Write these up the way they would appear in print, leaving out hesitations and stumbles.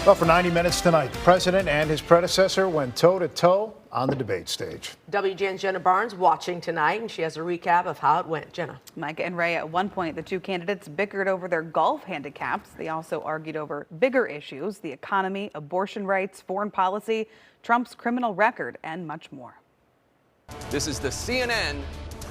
Well, for 90 minutes tonight, the president and his predecessor went toe-to-toe on the debate stage. WGN's Jenna Barnes watching tonight, and she has a recap of how it went. Jenna. Micah and Ray, at one point, the two candidates bickered over their golf handicaps. They also argued over bigger issues: the economy, abortion rights, foreign policy, Trump's criminal record, and much more. This is the CNN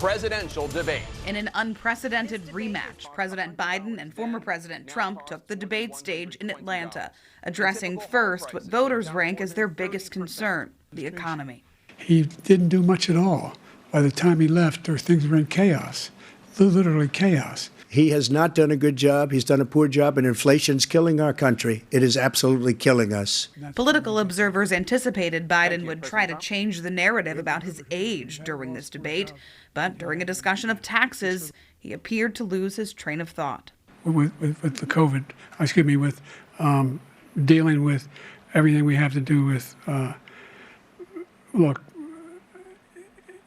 presidential debate. In an unprecedented rematch, President Biden and former President Trump took the debate stage in Atlanta, addressing first what voters rank as their biggest concern: the economy. He didn't do much at all. By the time he left, things were in chaos, literally chaos. He has not done a good job. He's done a poor job, and inflation's killing our country. It is absolutely killing us. Political observers anticipated Biden would try to change the narrative about his age during this debate, but during a discussion of taxes, he appeared to lose his train of thought. With the COVID, with dealing with everything we have to do with, look,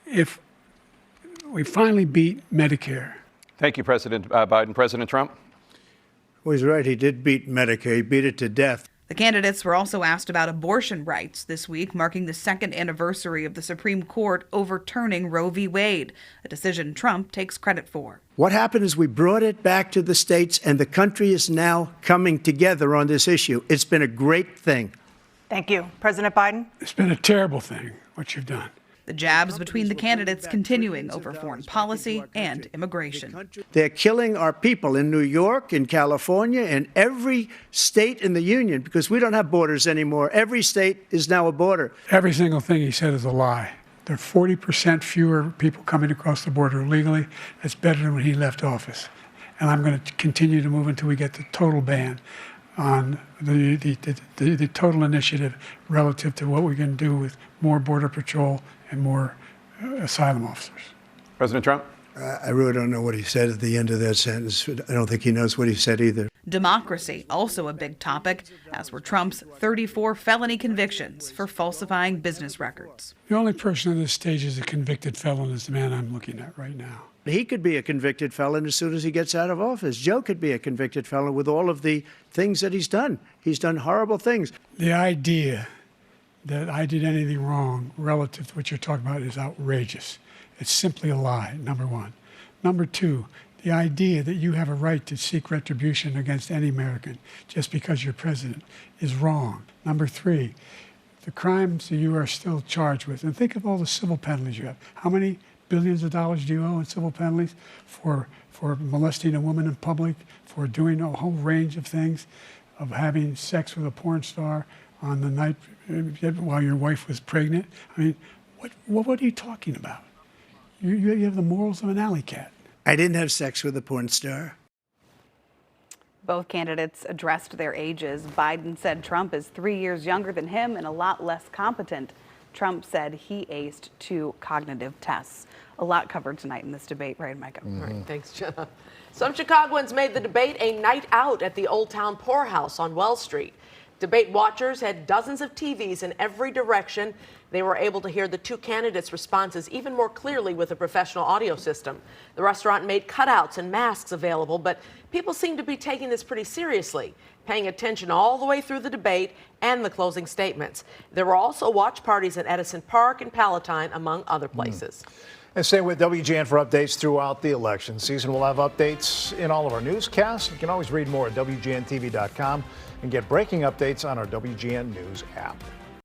if we finally beat Medicare. Thank you, President Biden. President Trump? Well, he's right. He did beat Medicare. He beat it to death. The candidates were also asked about abortion rights this week, marking the second anniversary of the Supreme Court overturning Roe v. Wade, a decision Trump takes credit for. What happened is we brought it back to the states, and the country is now coming together on this issue. It's been a great thing. Thank you. President Biden? It's been a terrible thing, what you've done. The jabs between the candidates continuing over foreign policy and immigration. They're killing our people in New York, in California, in every state in the union, because we don't have borders anymore. Every state is now a border. Every single thing he said is a lie. There are 40% fewer people coming across the border illegally. That's better than when he left office. And I'm going to continue to move until we get the total ban on the total initiative relative to what we can do with more Border Patrol and more asylum officers. President Trump? I really don't know what he said at the end of that sentence. I don't think he knows what he said either. Democracy, also a big topic, as were Trump's 34 felony convictions for falsifying business records. The only person on this stage is a convicted felon is the man I'm looking at right now. He could be a convicted felon as soon as he gets out of office. Joe could be a convicted felon with all of the things that he's done. He's done horrible things. The idea that I did anything wrong relative to what you're talking about is outrageous. It's simply a lie, number one. Number two, the idea that you have a right to seek retribution against any American just because you're president is wrong. Number three, the crimes that you are still charged with, and think of all the civil penalties you have. How many billions of dollars do you owe in civil penalties for molesting a woman in public, for doing a whole range of things, of having sex with a porn star on the night while your wife was pregnant? I mean, what are you talking about? You have the morals of an alley cat. I didn't have sex with a porn star. Both candidates addressed their ages. Biden said Trump is 3 years younger than him and a lot less competent. Trump said he aced 2 cognitive tests. A lot covered tonight in this debate, right, Micah? All right, thanks, Jenna. Some Chicagoans made the debate a night out at the Old Town Poorhouse on Wells Street. Debate watchers had dozens of TVs in every direction. They were able to hear the two candidates' responses even more clearly with a professional audio system. The restaurant made cutouts and masks available, but people seem to be taking this pretty seriously, paying attention all the way through the debate and the closing statements. There were also watch parties at Edison Park and Palatine, among other places. And stay with WGN for updates throughout the election season. We'll have updates in all of our newscasts. You can always read more at WGNTV.com and get breaking updates on our WGN News app.